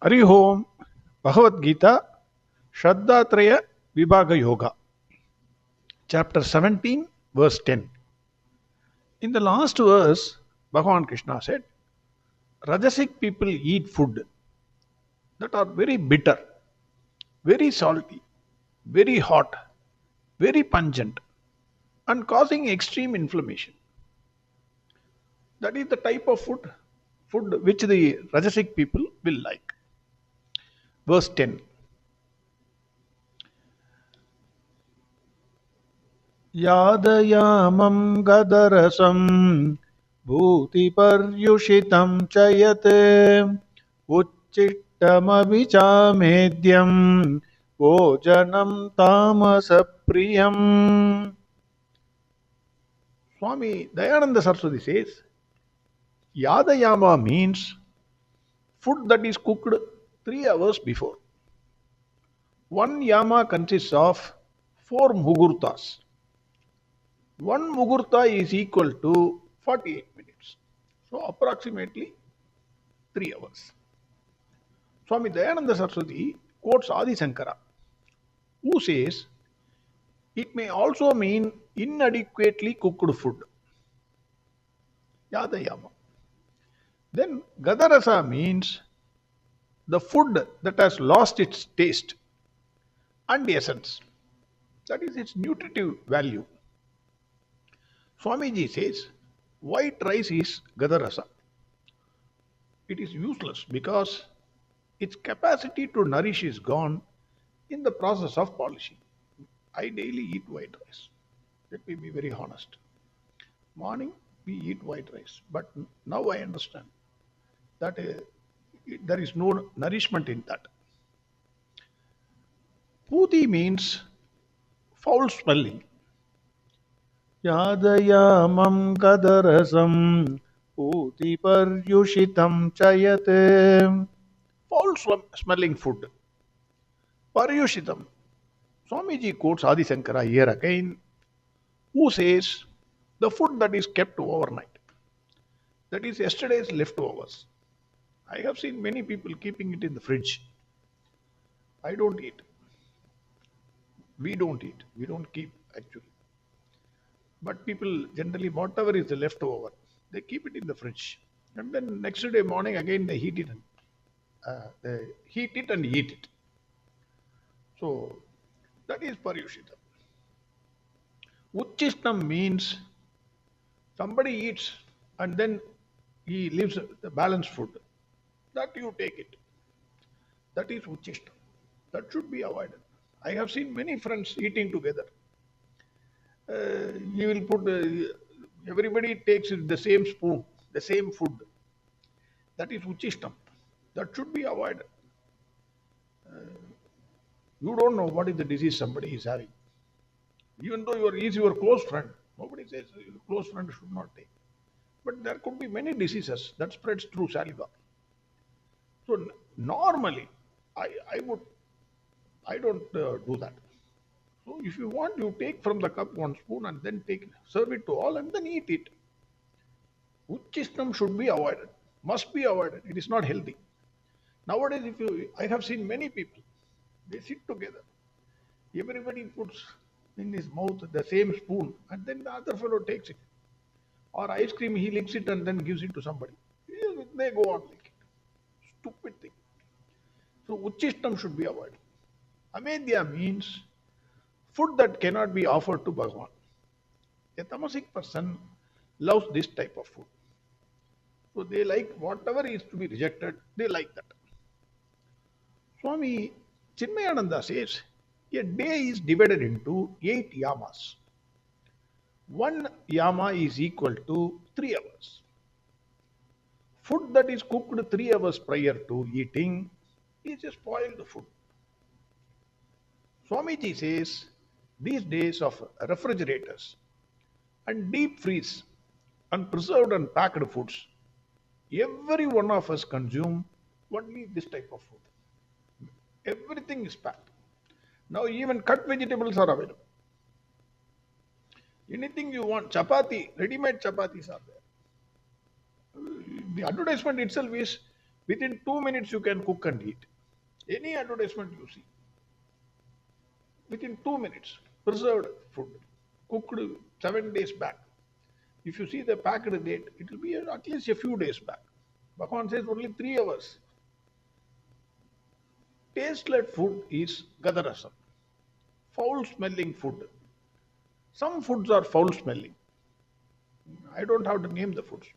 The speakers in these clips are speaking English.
Hari Om, Bhagavad Gita, Shraddhatraya Vibhaga Yoga, chapter 17, verse 10. In the last verse, Bhagwan Krishna said, Rajasic people eat food that are very bitter, very salty, very hot, very pungent, and causing extreme inflammation. That is the type of food which the Rajasic people will like. Verse 10. यादयामं गदरसं भूतिपर्युषितं च यत् उच्छिष्टमभिचामेद्यं भोजनं तामसप्रियम्. Swami Dayananda Saraswati says, Yadayama means food that is cooked 3 hours before. One yama consists of 4 mugurtas. One mugurta is equal to 48 minutes. So approximately 3 hours. Swami Dayananda Saraswati quotes Adi Shankara, who says it may also mean inadequately cooked food. Yadayama. Then Gadarasa means the food that has lost its taste and essence. That is its nutritive value. Swamiji says white rice is Gadarasa. It is useless because its capacity to nourish is gone in the process of polishing. I daily eat white rice. Let me be very honest. Morning we eat white rice, but now I understand that there is no nourishment in that. Puti means foul smelling. Yadayamam kadarasam puti paryushitam chayate. Foul smelling food. Paryushitam. Swamiji quotes Adi Shankara here again, who says the food that is kept overnight. That is yesterday's leftovers. I have seen many people keeping it in the fridge. I don't eat. We don't eat. We don't keep actually. But people generally, whatever is the leftover, they keep it in the fridge. And then next day morning again they heat it and eat it. So that is Paryushita. Uchishtam means somebody eats and then he leaves the balanced food. That you take it. That is Uchishtam. That should be avoided. I have seen many friends eating together. You will put, everybody takes the same spoon, the same food. That is Uchishtam. That should be avoided. You don't know what is the disease somebody is having. Even though he is your close friend, nobody says your close friend should not take. But there could be many diseases that spreads through saliva. So normally, I don't do that. So if you want, you take from the cup 1 spoon and then serve it to all and then eat it. Uchishtam should be avoided, must be avoided. It is not healthy. Nowadays, I have seen many people, they sit together. Everybody puts in his mouth the same spoon and then the other fellow takes it. Or ice cream, he licks it and then gives it to somebody. They go on licking. Stupid thing. So Uchishtam should be avoided. Amedya means food that cannot be offered to Bhagwan. A Tamasic person loves this type of food. So they like whatever is to be rejected, they like that. Swami Chinmayananda says, a day is divided into 8 yamas. 1 yama is equal to 3 hours. Food that is cooked 3 hours prior to eating is a spoiled food. Swamiji says, these days of refrigerators and deep freeze and preserved and packed foods, every one of us consume only this type of food. Everything is packed. Now even cut vegetables are available. Anything you want, chapati, ready-made chapatis are there. The advertisement itself is Within 2 minutes, you can cook and eat. Any advertisement you see, within 2 minutes, preserved food, cooked 7 days back. If you see the packed date, it will be at least a few days back. Bhagwan says only 3 hours. Tasteless food is gadarasam, foul smelling food. Some foods are foul smelling. I don't have to name the foods.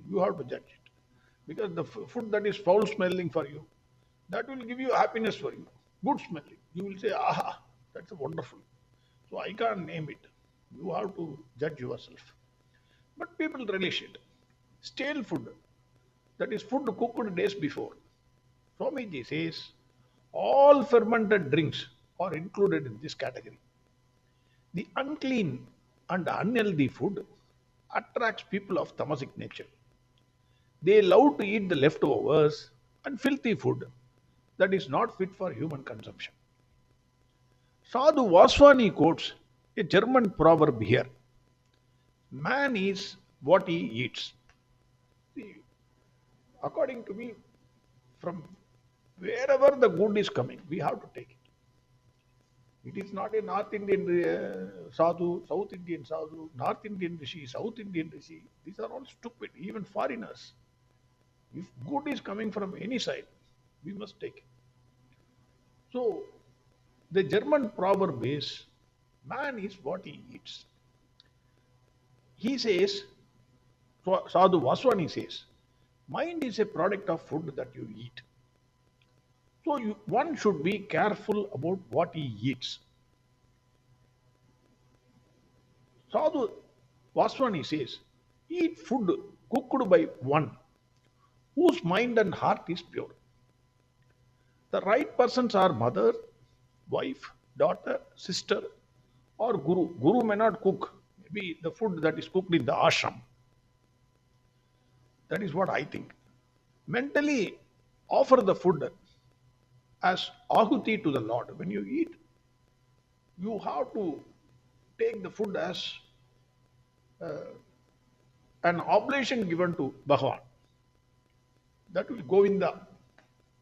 You have to judge it. Because the food that is foul smelling for you, that will give you happiness for you. Good smelling. You will say, aha, that's wonderful. So I can't name it. You have to judge yourself. But people relish it. Stale food, that is food cooked days before. Swamiji says all fermented drinks are included in this category. The unclean and unhealthy food attracts people of Tamasic nature. They love to eat the leftovers and filthy food that is not fit for human consumption. Sadhu Vaswani quotes a German proverb here: man is what he eats. See, according to me, from wherever the good is coming, we have to take it. It is not a North Indian sadhu, South Indian sadhu, North Indian rishi, South Indian rishi. These are all stupid, even foreigners. If good is coming from any side, we must take it. So, the German proverb is man is what he eats. He says, Sadhu Vaswani says, mind is a product of food that you eat. So one should be careful about what he eats. Sadhu Vaswani says, eat food cooked by one whose mind and heart is pure. The right persons are mother, wife, daughter, sister, or guru. Guru may not cook. Maybe the food that is cooked in the ashram. That is what I think. Mentally offer the food as ahuti to the Lord. When you eat, you have to take the food as an oblation given to Bhagwan. That will Govinda.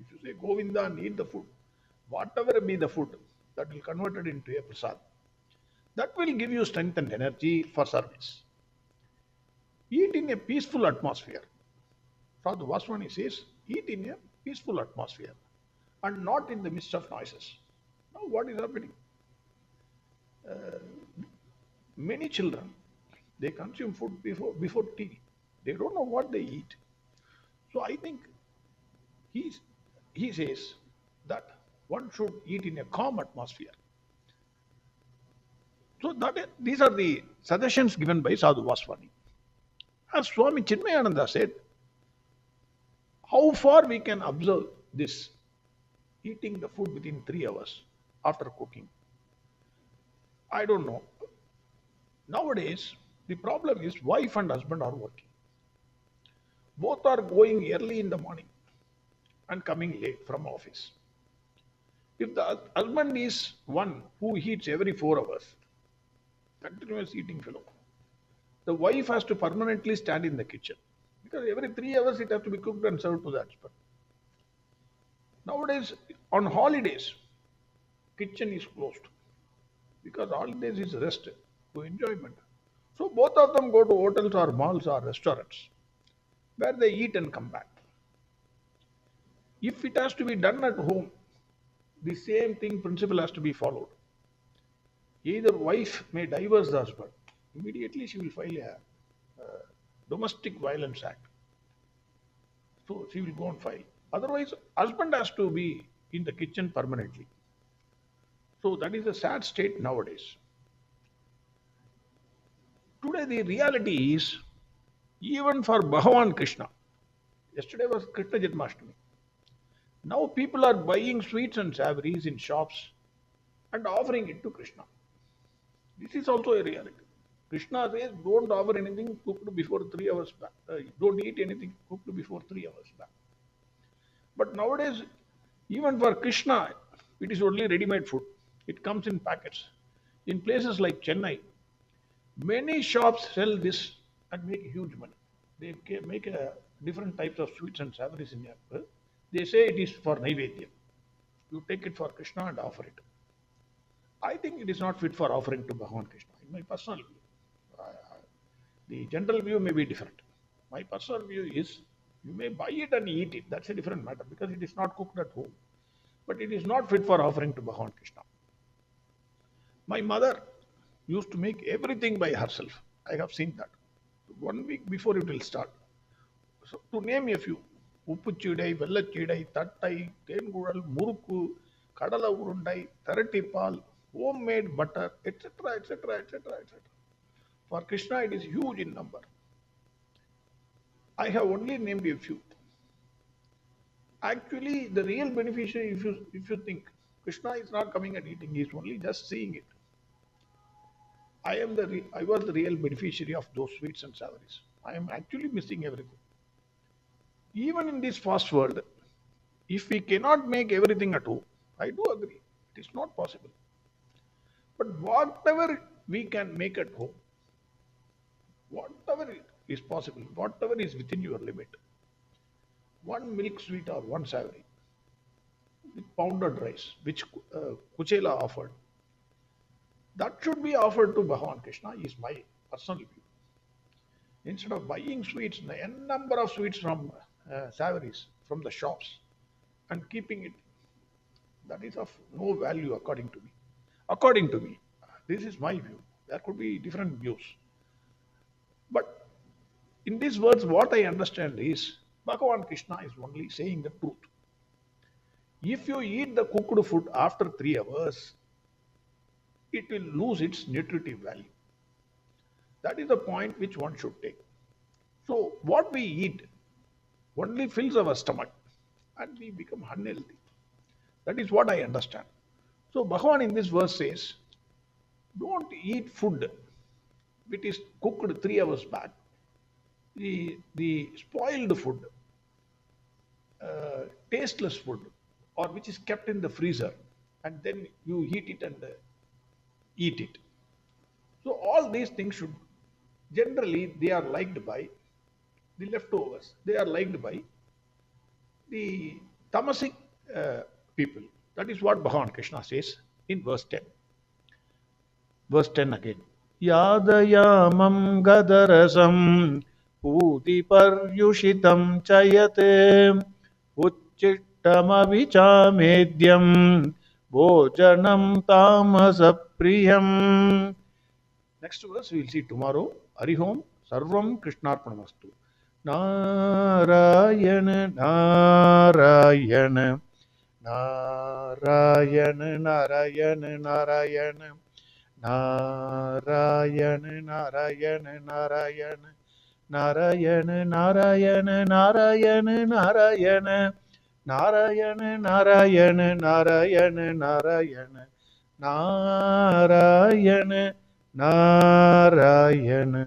If you say Govinda and eat the food, whatever be the food, that will convert it into a prasad. That will give you strength and energy for service. Eat in a peaceful atmosphere. Sadhu Vaswani says, eat in a peaceful atmosphere and not in the midst of noises. Now what is happening? Many children, they consume food before tea. They don't know what they eat. So I think he says that one should eat in a calm atmosphere. So these are the suggestions given by Sadhu Vaswani. As Swami Chinmayananda said, how far we can observe this, eating the food within 3 hours after cooking, I don't know. Nowadays, the problem is wife and husband are working. Both are going early in the morning and coming late from office. If the husband is one who eats every 4 hours, continuous eating fellow, the wife has to permanently stand in the kitchen because every 3 hours it has to be cooked and served to the husband. Nowadays, on holidays, kitchen is closed because holidays is rest to enjoyment. So both of them go to hotels or malls or restaurants where they eat and come back. If it has to be done at home, the same thing principle has to be followed. Either wife may divorce the husband, immediately she will file a domestic violence act. So she will go and file. Otherwise, husband has to be in the kitchen permanently. So that is a sad state nowadays. Today the reality is, even for Bhagwan Krishna, yesterday was Krishna Janmashtami. Now people are buying sweets and savories in shops and offering it to Krishna. This is also a reality. Krishna says, don't offer anything cooked before 3 hours back. Don't eat anything cooked before 3 hours back. But nowadays, even for Krishna, it is only ready-made food. It comes in packets. In places like Chennai, many shops sell this and make huge money. They make a different types of sweets and savories in here. They say it is for Naivedya. You take it for Krishna and offer it. I think it is not fit for offering to Bhagwan Krishna, in my personal view. The general view may be different. My personal view is you may buy it and eat it. That's a different matter because it is not cooked at home. But it is not fit for offering to Bhagwan Krishna. My mother used to make everything by herself. I have seen that. 1 week before it will start. So, to name a few, Uppuchidai, Vellachidai, Tattai, Tengural, Murukku, Kadala Urundai, Tharatipal, homemade butter, etc., etc., etc., etc. For Krishna, it is huge in number. I have only named a few. Actually, the real beneficiary, if you think, Krishna is not coming and eating, he is only just seeing it. I was the real beneficiary of those sweets and savories. I am actually missing everything. Even in this fast world, if we cannot make everything at home, I do agree, it is not possible. But whatever we can make at home, whatever is possible, whatever is within your limit, one milk sweet or one savory with pounded rice, which Kuchela offered, that should be offered to Bhagwan Krishna, is my personal view. Instead of buying sweets, a number of sweets from savories from the shops and keeping it, that is of no value according to me. According to me, this is my view. There could be different views. But in these words, what I understand is Bhagavan Krishna is only saying the truth. If you eat the cooked food after 3 hours, it will lose its nutritive value. That is the point which one should take. So, what we eat only fills our stomach and we become unhealthy. That is what I understand. So, Bhagavan in this verse says, don't eat food which is cooked 3 hours back. The spoiled food, tasteless food, or which is kept in the freezer, and then you heat it and eat it. So all these things should generally they are liked by the leftovers. They are liked by the Tamasic people. That is what Bhagavan Krishna says in verse 10. Verse 10 again. Yadayamam gadarasam puti paryushitam chayate uchittamavichamedhyam bhojanam tamasapriyam. Next verse we will see tomorrow. Harihom Sarvam Krishnarpanamastu. Narayana Narayana Narayana Narayana Narayana Narayana Narayana Narayana Narayana Narayana Narayana Narayana Narayana Narayana Narayana Narayana Narayana Narayana